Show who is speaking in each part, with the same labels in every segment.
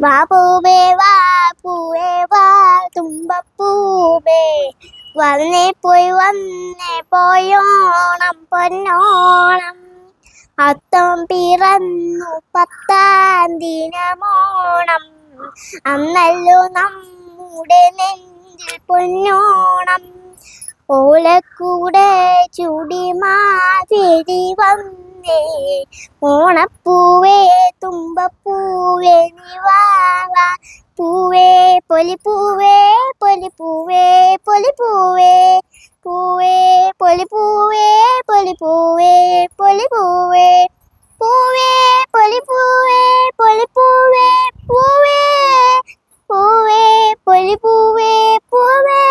Speaker 1: വാ പൂവേ വാ പൂവേ വാ തുമ്പപ്പൂവേ വന്നേ പോയോണം പൊന്നോണം അത്തം പിറന്നു 10-ാം ദിനമോണം അന്നല്ലോ നമ്മുടെ നെഞ്ചിൽ പൊന്നോണം ഓലക്കൂടെ ചൂടി മാതിരി വന്നേ ഓണപ്പൂവേ തുമ്പപ്പൂവേ നിവാവാ പൂവേ പൊലിപ്പൂവേ പൊലിപ്പൂവേ പൊലിപ്പൂവേ പൂവേ പൊലിപ്പൂവേ പൊലിപ്പൂവേ പൊലിപ്പൂവേ പൂവേ പൊലിപ്പൂവേ പൊലിപ്പൂവേ പൂവേ പൂവേ പൊലിപ്പൂവേ പൂവേ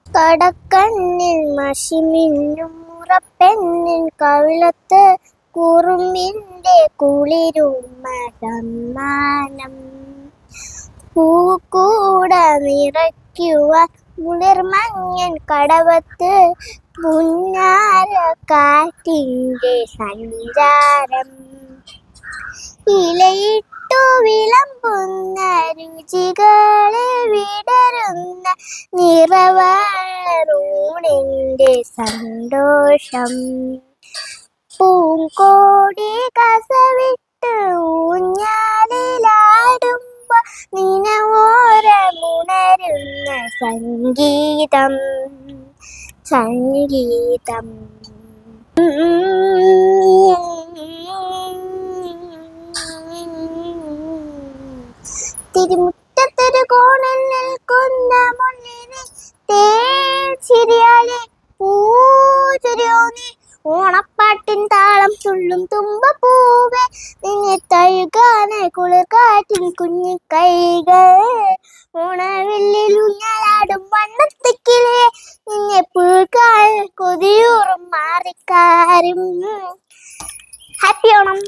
Speaker 1: കടക്കണ്ണിൽ മഷിമിന്നും മുറപ്പെണ്ണിൻ കവിളത്ത് കുറുമ്പിന്റെ കുളിരുമ്മ സമ്മാനം പൂക്കൂട നിറയ്ക്കുവാൻ മുളിർമഞ്ഞൻ കടവത്ത് പുന്നാര കാറ്റിൻ്റെ സഞ്ചാരം ഇലയിട്ടു വിളമ്പുന്ന രുചികളെ വിടരുന്ന നിറവാറൂണിൻ്റെ സന്തോഷം പൂങ്കോടി കസവിട്ട് ഊഞ്ഞാലിലാടുമ്പോ നിനവോരമുണരുന്ന സംഗീതം സംഗീതം തിരുമുറ്റത്തൊരു കോണിൽ നിൽക്കുന്ന മുള്ളിനെ തേച്ചിരിയാലെ പൂചൊരിയോ നീ ഓണപ്പാട്ടിൻ താളം തുള്ളും തുമ്പപ്പൂവേ നിന്നെ തഴുകാനായി കുളിർക്കാറ്റിൻ കുഞ്ഞിക്കൈകൾ ഓണവെള്ളിൽ ഊഞ്ഞാലാടും വണ്ണത്തിക്കിലെ നിന്നെ പുൽക്കാൻ കൊതിയൂറും മാറിക്കാരും ഹാപ്പി ഓണം.